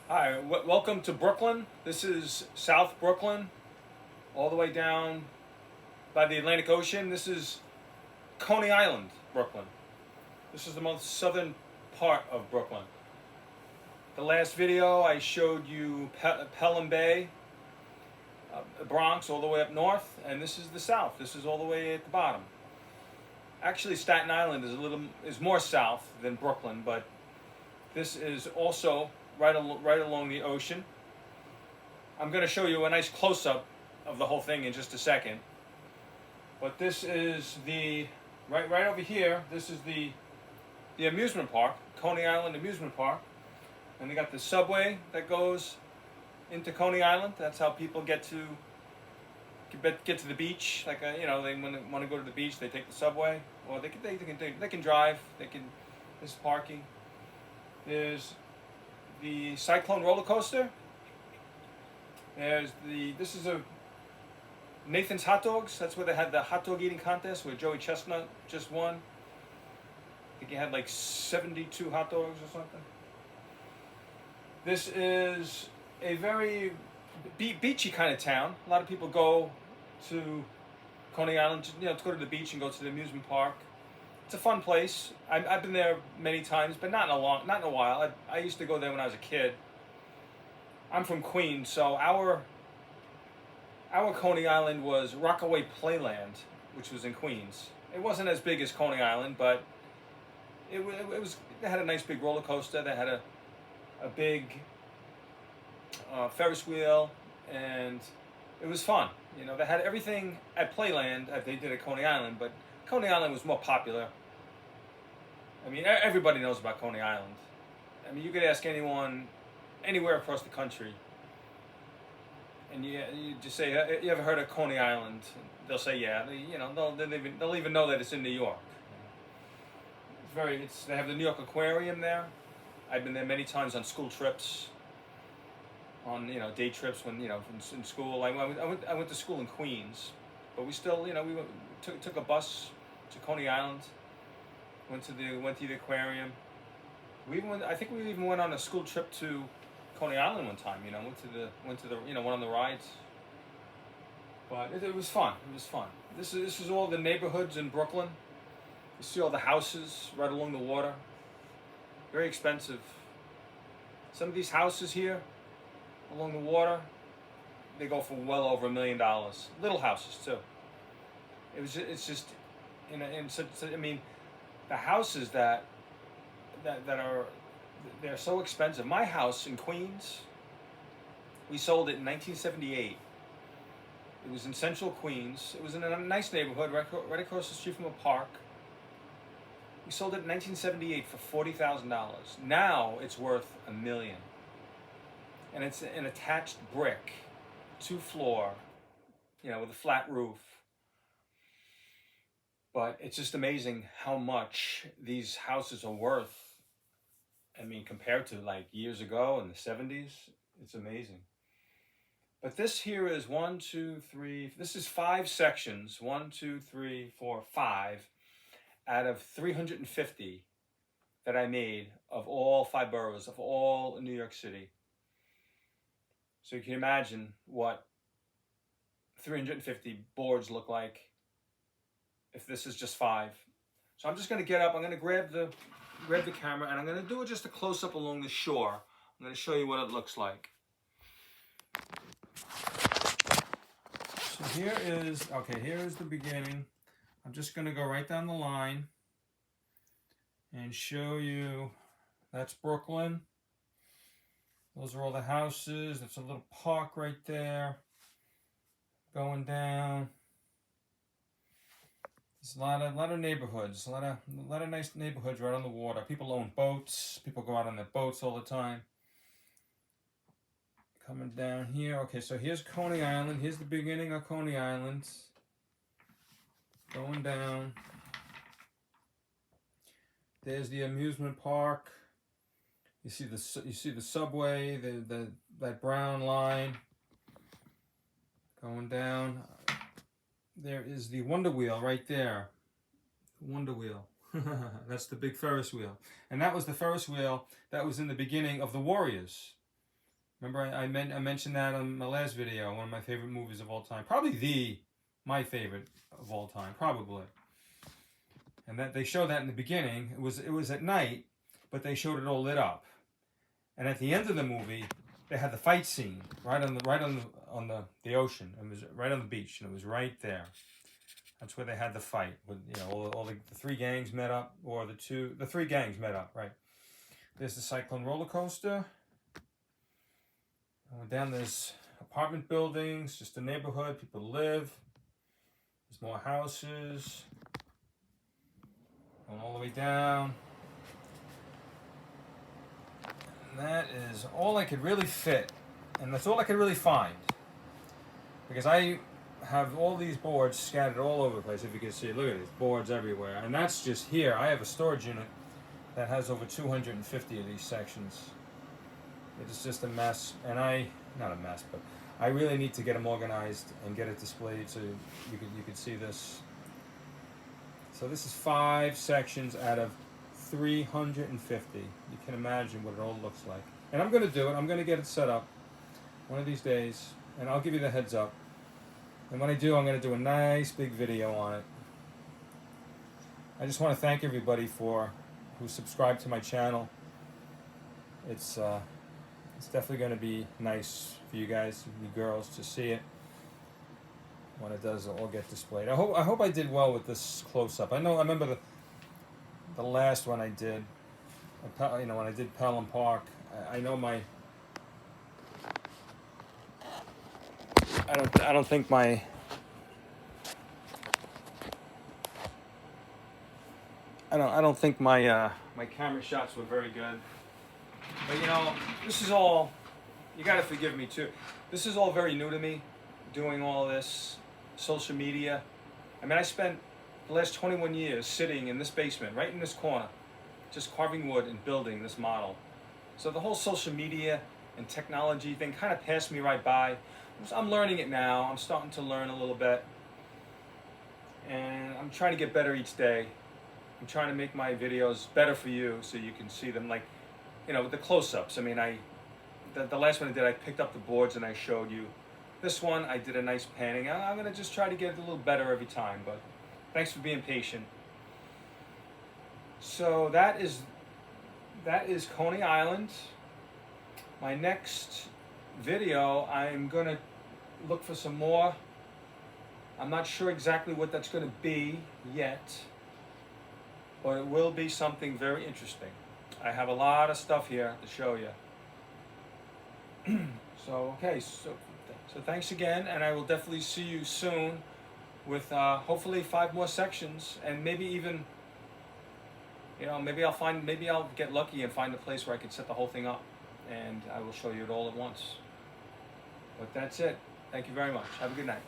Hi, welcome to Brooklyn. This is South Brooklyn, all the way down by the Atlantic Ocean. This is Coney Island, Brooklyn. This is the most southern part of Brooklyn. The last video I showed you Pelham Bay, Bronx, all the way up north, and this is the south. This is all the way at the bottom. Actually, Staten Island is more south than Brooklyn, but this is also right along the ocean. I'm going to show you a nice close-up of the whole thing in just a second. But this is the right over here. This is the amusement park, Coney Island Amusement Park, and they got the subway that goes into Coney Island. That's how people get to the beach. Like they want to go to the beach, they take the subway, or they can drive. There's parking. There's the Cyclone roller coaster. This is a Nathan's Hot Dogs. That's where they had the hot dog eating contest where Joey Chestnut just won. I think he had like 72 hot dogs or something. This is a very beachy kind of town. A lot of people go to Coney Island, to go to the beach and go to the amusement park. It's a fun place. I've been there many times, but not in a while. I used to go there when I was a kid. I'm from Queens, so our Coney Island was Rockaway Playland, which was in Queens. It wasn't as big as Coney Island, but it was. They had a nice big roller coaster. They had a big Ferris wheel, and it was fun. They had everything at Playland that they did at Coney Island, but Coney Island was more popular. I mean, everybody knows about Coney Island. I mean, you could ask anyone, anywhere across the country, and you just say, "You ever heard of Coney Island?" They'll say, "Yeah." They'll even know that it's in New York. They have the New York Aquarium there. I've been there many times on school trips. On day trips when in school. I went to school in Queens, but we still took a bus to Coney Island. Went to the aquarium. I think we even went on a school trip to Coney Island one time. Went to the one of the rides. But it was fun. It was fun. This is all the neighborhoods in Brooklyn. You see all the houses right along the water. Very expensive. Some of these houses here along the water, they go for well over $1 million. Little houses too. It's just I mean, the houses that are, they're so expensive. My house in Queens, we sold it in 1978. It was in Central Queens. It was in a nice neighborhood right across the street from a park. We sold it in 1978 for $40,000. Now it's worth $1 million. And it's an attached brick, 2-floor, with a flat roof. But it's just amazing how much these houses are worth. I mean, compared to like years ago in the 70s, it's amazing. But this here is 1, 2, 3, this is 5 sections, 1, 2, 3, 4, 5, out of 350 that I made of all 5 boroughs, of all New York City. So you can imagine what 350 boards look like if this is just 5. So I'm just going to get up. I'm going to grab the camera, and I'm going to do just a close-up along the shore. I'm going to show you what it looks like. So here is the beginning. I'm just going to go right down the line and show you. That's Brooklyn. Those are all the houses. There's a little park right there. Going down. There's a lot of neighborhoods. A lot of nice neighborhoods right on the water. People own boats. People go out on their boats all the time. Coming down here. Okay, so here's Coney Island. Here's the beginning of Coney Island. Going down. There's the amusement park. You see the subway, that brown line going down. There is the Wonder Wheel right there. The Wonder Wheel. That's the big Ferris wheel. And that was the Ferris wheel that was in the beginning of the Warriors. Remember, I mentioned that on my last video. One of my favorite movies of all time, probably my favorite of all time, probably. And that they showed that in the beginning. It was at night, but they showed it all lit up. And at the end of the movie, they had the fight scene right on the ocean. It was right on the beach, and it was right there. That's where they had the fight. With all the three gangs met up, or the three gangs met up. Right. There's the Cyclone roller coaster. Down there's apartment buildings, just a neighborhood, people live. There's more houses. Going all the way down. And that is all I could really fit. And that's all I could really find. Because I have all these boards scattered all over the place, if you can see. Look at these boards everywhere. And that's just here. I have a storage unit that has over 250 of these sections. It's just a mess, and not a mess, but I really need to get them organized and get it displayed so you could see this. So this is 5 sections out of 350. You can imagine what it all looks like. And I'm going to do it. I'm going to get it set up one of these days, and I'll give you the heads up. And when I do, I'm going to do a nice big video on it. I just want to thank everybody who subscribed to my channel. It's definitely going to be nice for you guys, you girls, to see it when it does all get displayed. I hope I did well with this close-up. I remember the last one I did, when I did Pelham Park. I don't think my my camera shots were very good. But this is all, you gotta forgive me too. This is all very new to me, doing all this social media. I mean, I spent the last 21 years sitting in this basement, right in this corner, just carving wood and building this model. So the whole social media and technology thing kind of passed me right by. I'm learning it now. I'm starting to learn a little bit. And I'm trying to get better each day. I'm trying to make my videos better for you so you can see them, like, the close-ups. I mean, the last one I did, I picked up the boards and I showed you. This one, I did a nice panning. I'm going to just try to get it a little better every time, but thanks for being patient. So that is Coney Island. My next video, I'm going to look for some more. I'm not sure exactly what that's going to be yet, but it will be something very interesting. I have a lot of stuff here to show you. So thanks again, and I will definitely see you soon with hopefully 5 more sections, and maybe even, maybe I'll get lucky and find a place where I can set the whole thing up, and I will show you it all at once. But that's it. Thank you very much. Have a good night.